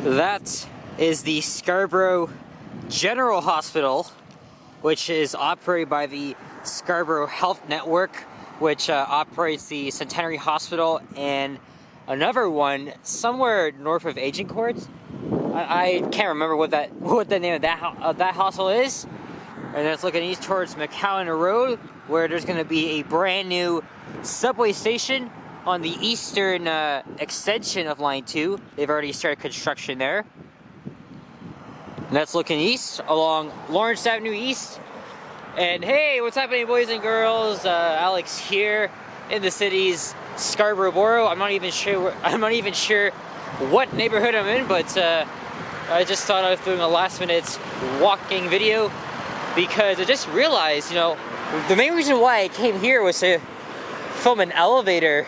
That is the Scarborough General Hospital, which is operated by the Scarborough Health Network, which operates the Centenary Hospital and another one somewhere north of Agincourt. I can't remember what the name of that hospital is. And it's looking east towards McCowan Road, where there's going to be a brand new subway station on the eastern extension of Line 2. They've already started construction there. And that's looking east along Lawrence Avenue East. And hey, what's happening, boys and girls? Alex here in the city's Scarborough borough. I'm not even sure what neighborhood I'm in, but I just thought I was doing a last-minute walking video because I just realized, the main reason why I came here was to film an elevator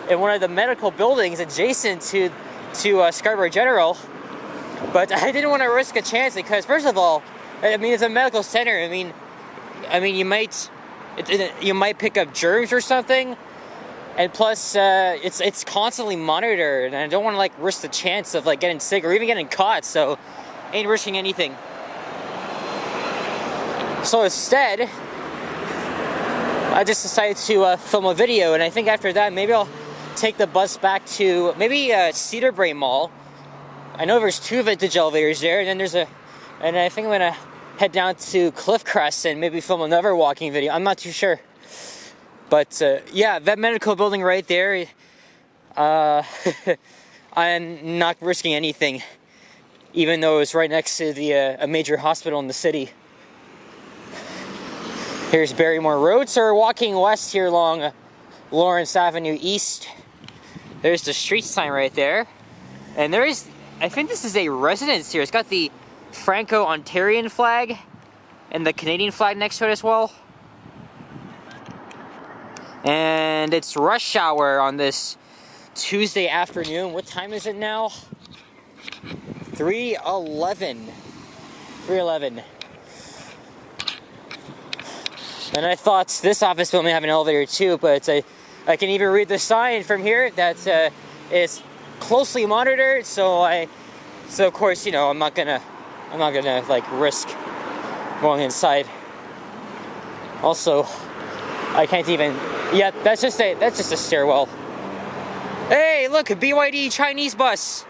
in one of the medical buildings adjacent to Scarborough General. But I didn't want to risk a chance because, first of all, it's a medical center. I mean, you might pick up germs or something, and plus, it's constantly monitored, and I don't want to risk the chance of getting sick or even getting caught. So, ain't risking anything. So instead, I just decided to film a video, and I think after that, maybe I'll take the bus back to maybe Cedar Brae Mall. I know there's 2 vintage elevators there, and then and I think I'm gonna head down to Cliff Crest and maybe film another walking video. I'm not too sure, but yeah, that medical building right there. I'm not risking anything, even though it's right next to a major hospital in the city. Here's Barrymore Road, so we're walking west here along Lawrence Avenue East. There's the street sign right there, and I think this is a residence here. It's got the Franco-Ontarian flag and the Canadian flag next to it as well. And it's rush hour on this Tuesday afternoon. What time is it now? 3:11. 3:11. And I thought this office building may have an elevator too, but I can even read the sign from here that it's closely monitored. So of course, I'm not gonna risk going inside. Also, I can't even. Yeah, that's just a stairwell. Hey, look, a BYD Chinese bus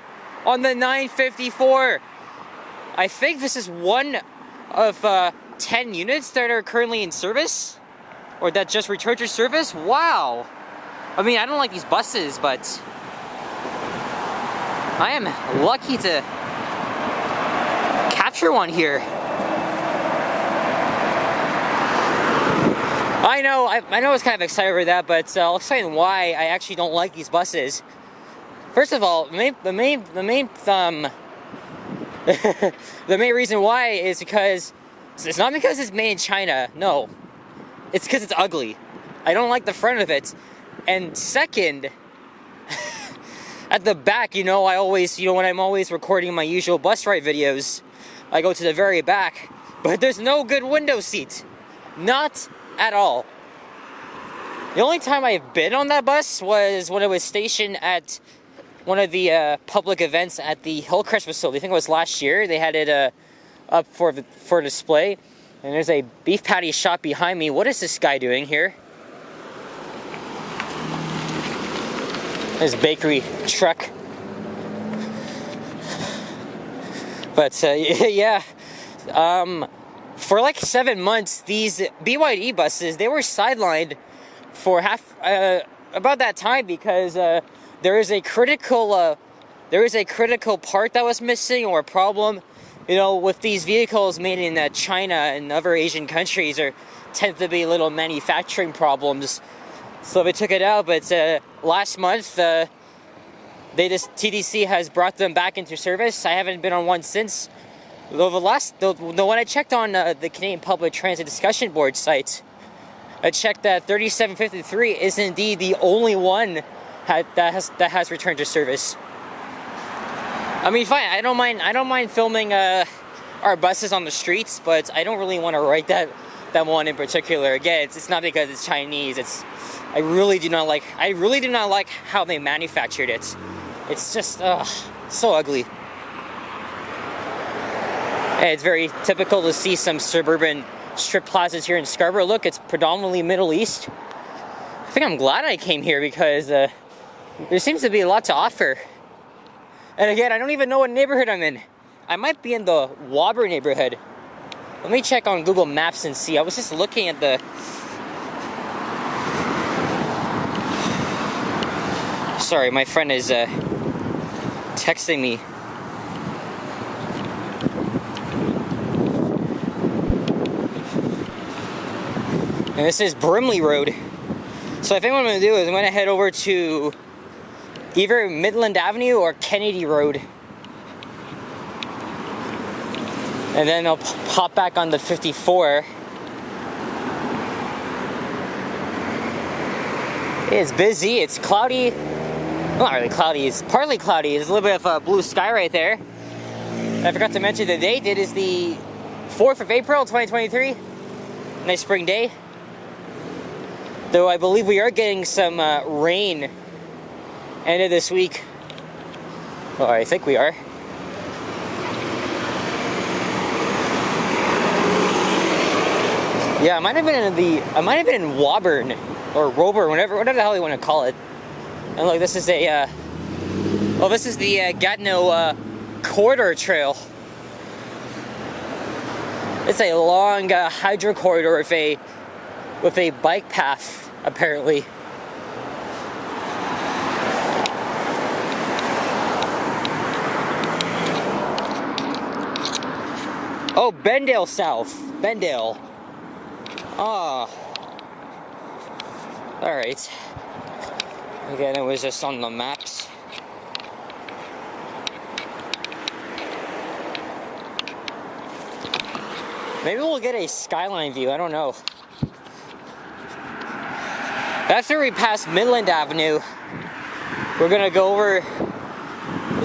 on the 954. I think this is one of 10 units that are currently in service, or that just returned to service. Wow. I mean, I don't like these buses, but I am lucky to capture one here. I know I was kind of excited over that, but I'll explain why I actually don't like these buses. First of all, the main reason why is because it's not because it's made in China. No, it's because it's ugly. I don't like the front of it. And second, at the back, when I'm always recording my usual bus ride videos, I go to the very back, but there's no good window seat. Not at all. The only time I've been on that bus was when I was stationed at one of the public events at the Hillcrest facility. I think it was last year. They had it up for display. And there's a beef patty shop behind me. What is this guy doing here? His bakery truck. But yeah, for 7 months, these BYD buses, they were sidelined for about that time because there is a critical part that was missing, or a problem. With these vehicles made in China and other Asian countries, there tend to be little manufacturing problems. So they took it out, but last month, TDC has brought them back into service. I haven't been on one since. Though when I checked on the Canadian Public Transit Discussion Board site, I checked that 3753 is indeed the only one that has returned to service. I mean, fine. I don't mind filming our buses on the streets, but I don't really want to write that one in particular. Again, it's not because it's Chinese. I really do not like how they manufactured it. It's just so ugly. Hey, it's very typical to see some suburban strip plazas here in Scarborough. Look, it's predominantly Middle East. I think I'm glad I came here because there seems to be a lot to offer. And again, I don't even know what neighborhood I'm in. I might be in the Wobber neighborhood. Let me check on Google Maps and see. I was just looking at the... Sorry, my friend is texting me. And this is Brimley Road. So I think what I'm going to do is I'm going to head over to either Midland Avenue or Kennedy Road. And then I'll pop back on the 54. It's busy, it's cloudy. Well, not really cloudy, it's partly cloudy. There's a little bit of blue sky right there. I forgot to mention the date. It is the 4th of April, 2023. Nice spring day. Though I believe we are getting some rain end of this week. Well, I think we are. Yeah, I might have been in Woburn or Roburn, whatever the hell you want to call it. And look, this is this is the Gatineau corridor trail. It's a long hydro corridor with a bike path, apparently. Oh, Bendale South. Bendale. Ah. Alright. Again, it was just on the maps. Maybe we'll get a skyline view, I don't know. After we pass Midland Avenue, we're gonna go over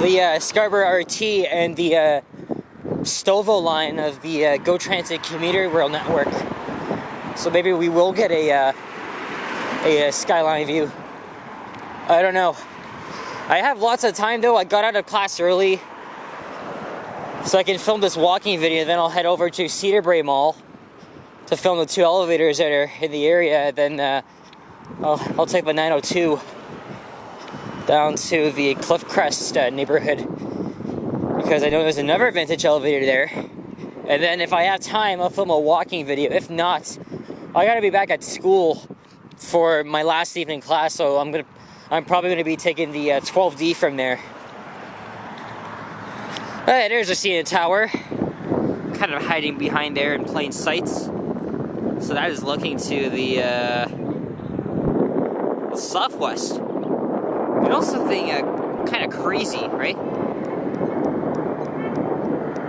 the Scarborough RT and the Stouffville line of the GO Transit commuter rail network. So maybe we will get a skyline view. I don't know. I have lots of time though. I got out of class early, so I can film this walking video. Then I'll head over to Cedarbrae Mall to film the 2 elevators that are in the area. Then I'll take the 902 down to the Cliffcrest neighborhood, because I know there's another vintage elevator there. And then if I have time, I'll film a walking video. If not, I gotta be back at school for my last evening class, so I'm probably gonna be taking the 12D from there. Hey, there's a CN Tower, kind of hiding behind there in plain sight. So that is looking to the southwest. And also thing kind of crazy, right?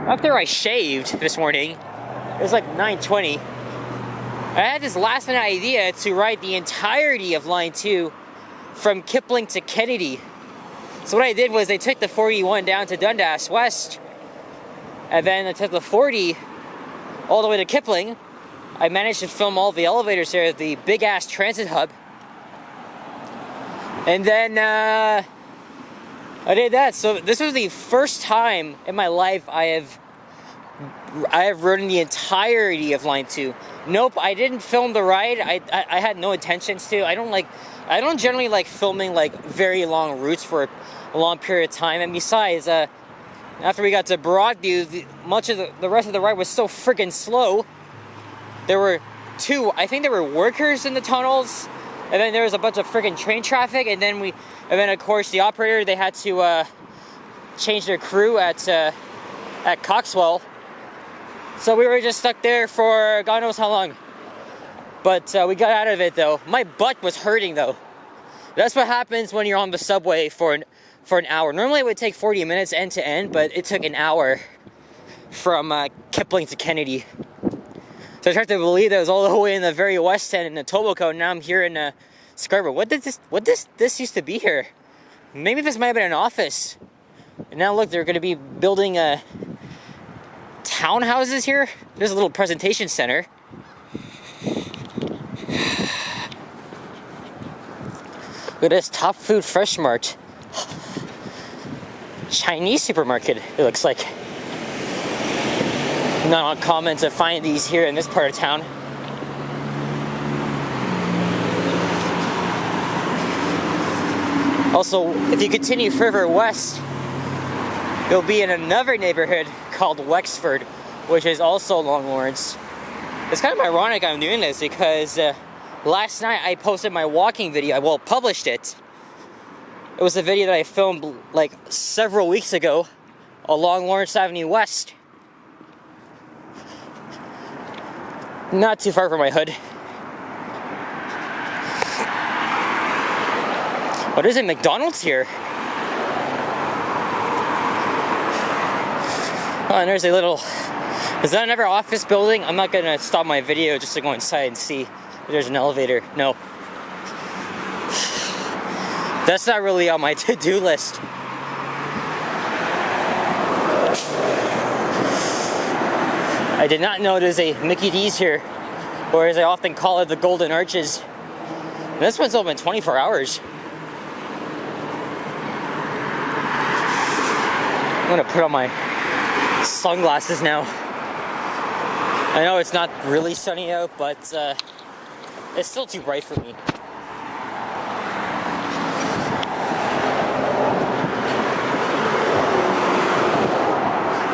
After I shaved this morning, it was like 9:20. I had this last minute idea to ride the entirety of Line 2 from Kipling to Kennedy. So what I did was I took the 41 down to Dundas West, and then I took the 40 all the way to Kipling. I managed to film all the elevators there at the big ass transit hub. And then I did that. So this was the first time in my life I have ridden the entirety of Line 2. Nope, I didn't film the ride. I had no intentions to. I don't generally like filming like very long routes for a long period of time. And besides, after we got to Broadview, much of the rest of the ride was so freaking slow. There were I think there were workers in the tunnels, and then there was a bunch of freaking train traffic, and then of course the operator, they had to change their crew at Coxwell. So we were just stuck there for God knows how long. But we got out of it though. My butt was hurting though. That's what happens when you're on the subway for an hour. Normally it would take 40 minutes end to end, but it took an hour from Kipling to Kennedy. So I tried to believe that it was all the way in the very west end in the Etobicoke, and now I'm here in Scarborough. What this used to be here? Maybe this might have been an office. And now look, they're going to be building townhouses here. There's a little presentation center. Look at this, Top Food Fresh Mart. Chinese supermarket, it looks like. Not uncommon to find these here in this part of town. Also, if you continue further west, you'll be in another neighborhood called Wexford, which is also along Lawrence. It's kind of ironic I'm doing this because last night I posted my walking video. Well, published it. It was a video that I filmed like several weeks ago along Lawrence Avenue West. Not too far from my hood. Oh, there's a McDonald's here. Oh, and there's a little... Is that another office building? I'm not gonna stop my video just to go inside and see if there's an elevator. No. That's not really on my to-do list. I did not know there's a Mickey D's here, or as I often call it, the Golden Arches. And this one's open 24 hours. I'm gonna put on my sunglasses now. I know it's not really sunny out, but it's still too bright for me.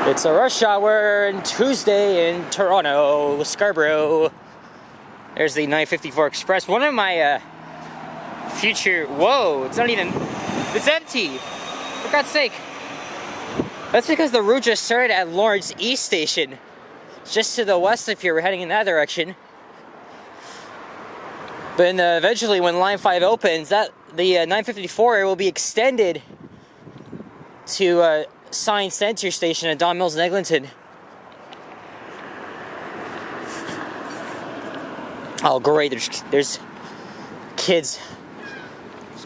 It's a rush hour on Tuesday in Toronto, Scarborough. There's the 954 Express. One of my future... Whoa, it's not even... It's empty! For God's sake. That's because the route just started at Lawrence East Station. Just to the west if you're heading in that direction. But then, eventually when Line 5 opens, the 954 will be extended to Science Center Station at Don Mills and Eglinton. Oh great, there's kids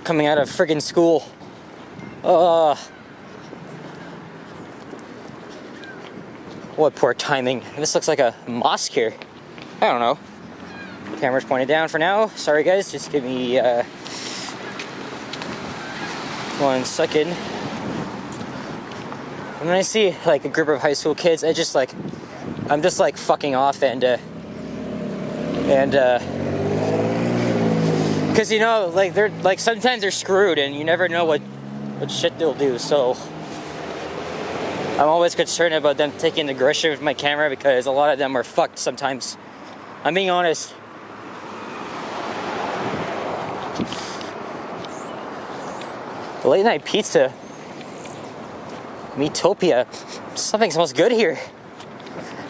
coming out of friggin' school. What poor timing. This looks like a mosque here. I don't know. Camera's pointed down for now. Sorry guys, just give me 1 second. When I see like a group of high school kids, I'm just like fucking off and because you know, like they're like sometimes they're screwed and you never know what shit they'll do. So I'm always concerned about them taking aggression with my camera because a lot of them are fucked sometimes. I'm being honest. Late night pizza. Meatopia. Something smells good here.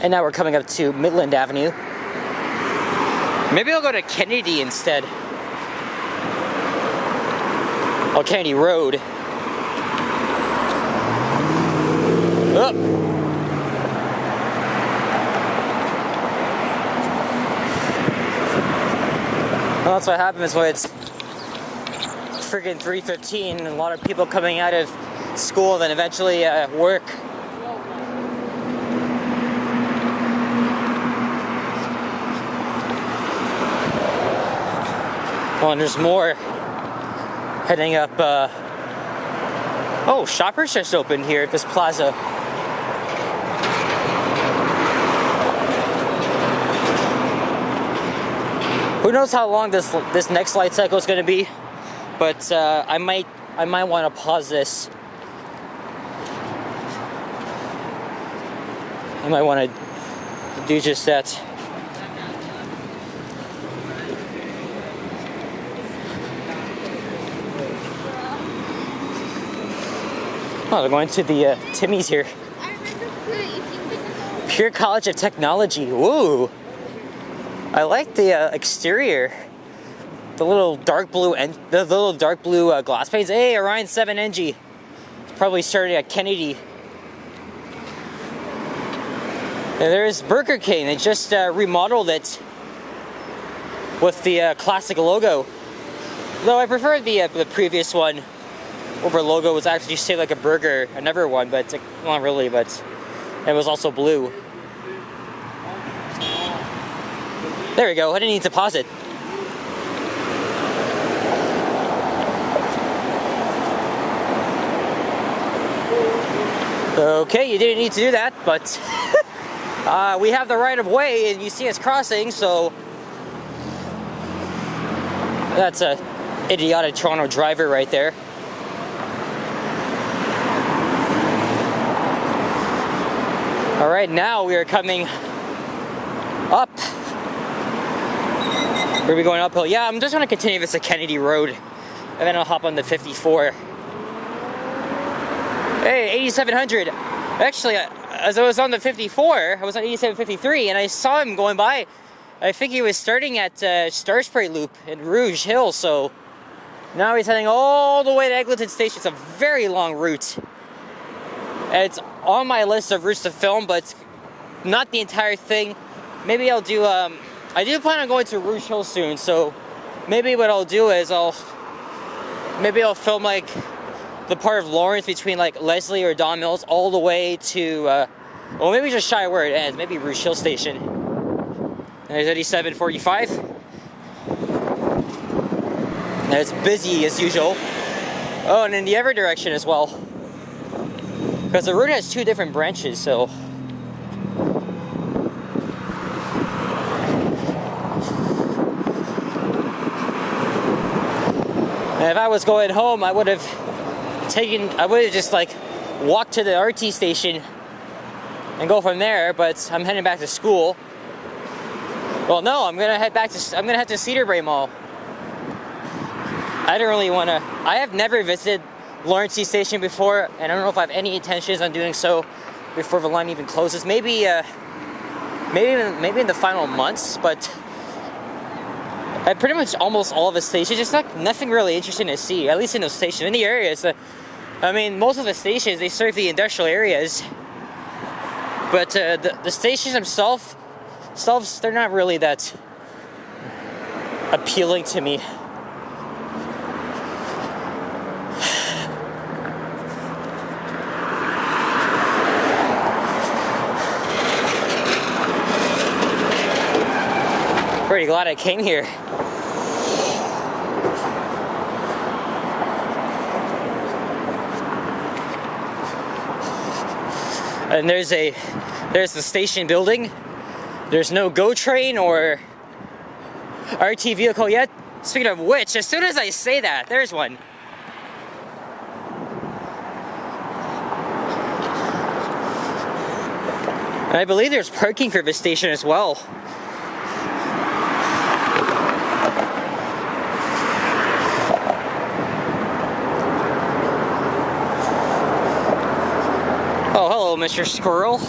And now we're coming up to Midland Avenue. Maybe I'll go to Kennedy instead. Oh, Kennedy Road. Oh. Well, that's what happens when it's friggin' 3:15 and a lot of people coming out of school, then eventually work. Oh, and there's more heading up. Oh, Shoppers just opened here at this plaza. Who knows how long this next light cycle is going to be, but I might want to pause this. I might want to do just that. Oh, they're going to the Timmy's here. Pure College of Technology. Woo! I like the exterior. The little dark blue glass panes. Hey, Orion 7 NG. It's probably starting at Kennedy. And there's Burger King. They just remodeled it with the classic logo. Though I prefer the previous one, over logo was actually shaped like a burger. Another one, but not really. But it was also blue. There we go. I didn't need to pause it. Okay, you didn't need to do that, but We have the right of way, and you see us crossing, so that's a idiotic Toronto driver right there. All right, now we are coming up. We're going uphill. Yeah, I'm just gonna continue this to Kennedy Road, and then I'll hop on the 54. Hey, 8700. Actually, as I was on the 54, I was on 8753, and I saw him going by. I think he was starting at Star Spray Loop in Rouge Hill, so now he's heading all the way to Eglinton Station. It's a very long route. And it's on my list of routes to film, but not the entire thing. Maybe I'll do, I do plan on going to Rouge Hill soon, so maybe what I'll do is I'll film like the part of Lawrence between like Leslie or Don Mills all the way to, well, maybe just shy where it ends, maybe Rouge Hill Station. There's 8745. And it's busy as usual. Oh, and in the other direction as well. Because the route has two different branches, so. And if I was going home, I would have just like walked to the RT station and go from there, but I'm heading back to school. Well, no, I'm gonna head to Cedar Brae Mall. I don't really wanna, I have never visited Lawrence Station before, and I don't know if I have any intentions on doing so before the line even closes. Maybe in the final months, but at pretty much almost all of the stations, just nothing really interesting to see, at least in those stations. In the areas, I mean, most of the stations, they serve the industrial areas, but the stations themselves, they're not really that appealing to me. Pretty glad I came here. And there's the station building. There's no GO train or RT vehicle yet. Speaking of which, as soon as I say that, there's one. And I believe there's parking for this station as well. Oh, hello, Mr. Squirrel.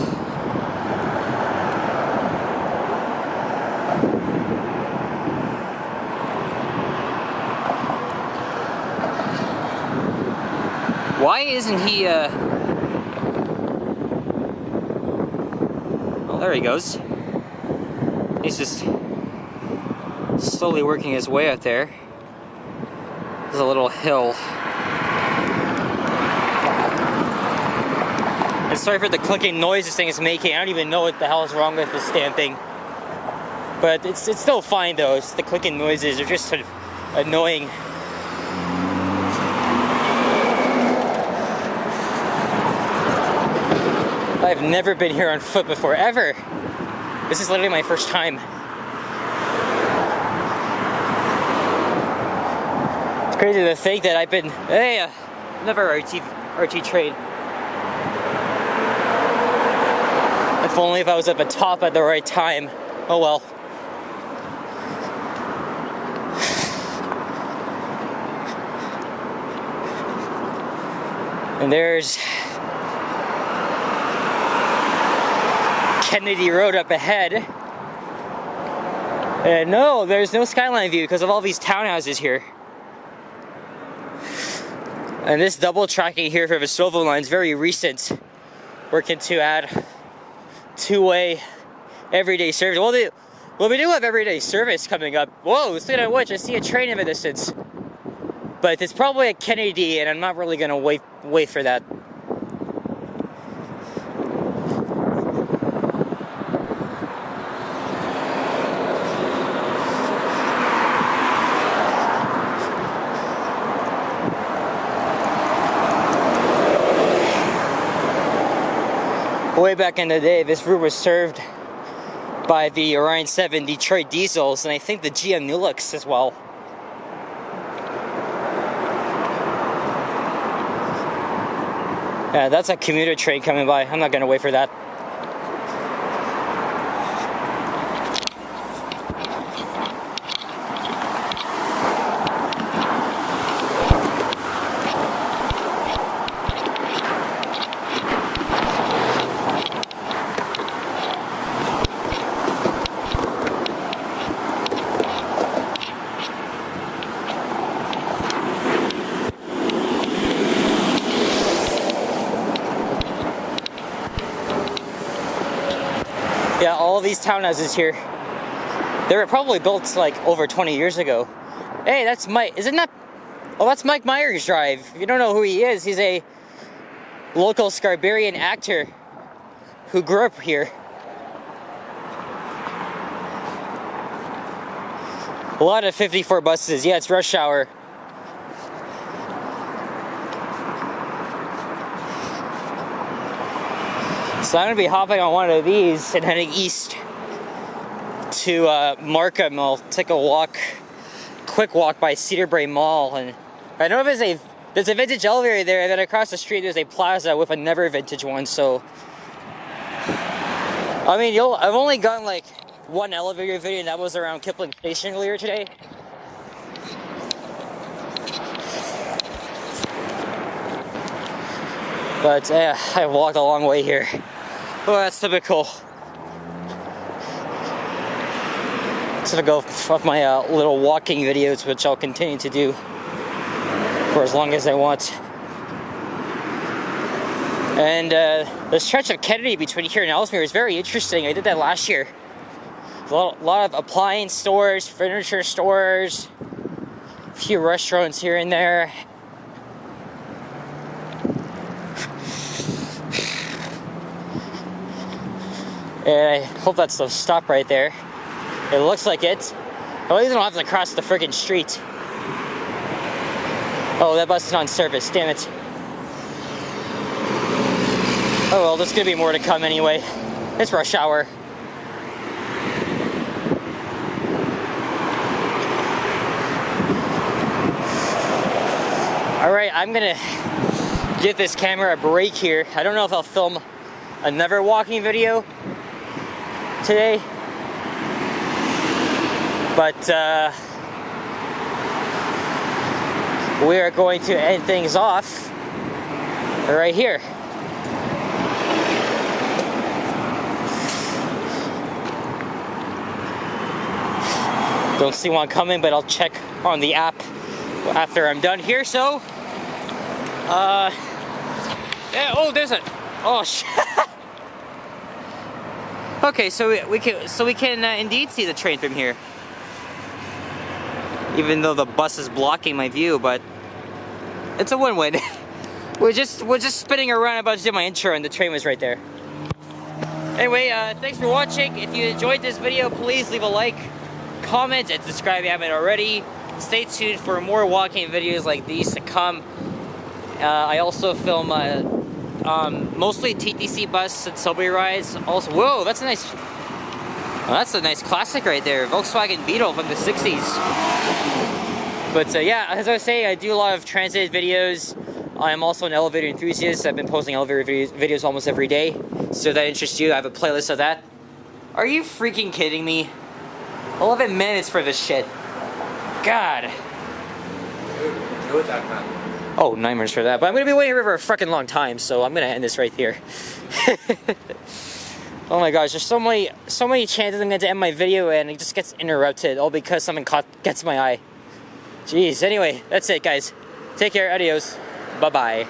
Why isn't he, Oh, there he goes. He's just slowly working his way out there. There's a little hill. And sorry for the clicking noise this thing is making. I don't even know what the hell is wrong with this damn thing. But it's still fine though. It's the clicking noises. They're just sort of annoying. I've never been here on foot before, ever. This is literally my first time. It's crazy to think that I've been, never RT train. If only if I was at the top at the right time. Oh well. And there's Kennedy Road up ahead. And no, there's no skyline view because of all these townhouses here. And this double tracking here for the Silver line is very recent. Working to add two-way everyday service. Well, we do have everyday service coming up. Whoa, speaking of which, I see a train in the distance. But it's probably at Kennedy, and I'm not really gonna wait for that. Way back in the day, this route was served by the Orion 7 Detroit diesels, and I think the GM Nulux as well. Yeah, that's a commuter train coming by. I'm not gonna wait for that. Yeah, all these townhouses here, they were probably built like over 20 years ago. Hey, that's Mike, isn't that? Oh, that's Mike Myers Drive. If you don't know who he is, he's a local Scarborough actor who grew up here. A lot of 54 buses. Yeah, it's rush hour. So I'm gonna be hopping on one of these and heading east to Markham. I'll take a walk, quick walk by Cedarbrae Mall, and I know there's a vintage elevator there, and then across the street there's a plaza with another vintage one. So I mean, I've only gotten like one elevator video, and that was around Kipling Station earlier today. But I walked a long way here. Oh, that's typical. Typical of my little walking videos, which I'll continue to do for as long as I want. And the stretch of Kennedy between here and Ellesmere is very interesting. I did that last year. A lot of appliance stores, furniture stores, a few restaurants here and there. And I hope that's the stop right there. It looks like it. At least I don't have to cross the friggin' street. Oh, that bus is on service, damn it. Oh well, there's gonna be more to come anyway. It's rush hour. Alright, I'm gonna give this camera a break here. I don't know if I'll film another walking video today, but we are going to end things off right here. Don't see one coming, but I'll check on the app after I'm done here. So yeah, oh, there's a, oh shit. Okay, so we can indeed see the train from here, even though the bus is blocking my view. But it's a win-win. we're just spinning around about to do my intro, and the train was right there. Anyway, thanks for watching. If you enjoyed this video, please leave a like, comment, and subscribe if you haven't already. Stay tuned for more walking videos like these to come. I also film mostly TTC bus and subway rides. Also, whoa, that's a nice classic right there, Volkswagen Beetle from the 60s. But yeah, as I was saying, I do a lot of transit videos. I'm also an elevator enthusiast. I've been posting elevator videos almost every day. So if that interests you, I have a playlist of that. Are you freaking kidding me? 11 minutes for this shit. God. Oh, 9 minutes for that. But I'm going to be waiting here for a fucking long time, so I'm going to end this right here. Oh my gosh, there's so many chances I'm going to end my video and it just gets interrupted, all because something gets my eye. Jeez, anyway, that's it guys. Take care, adios, bye-bye.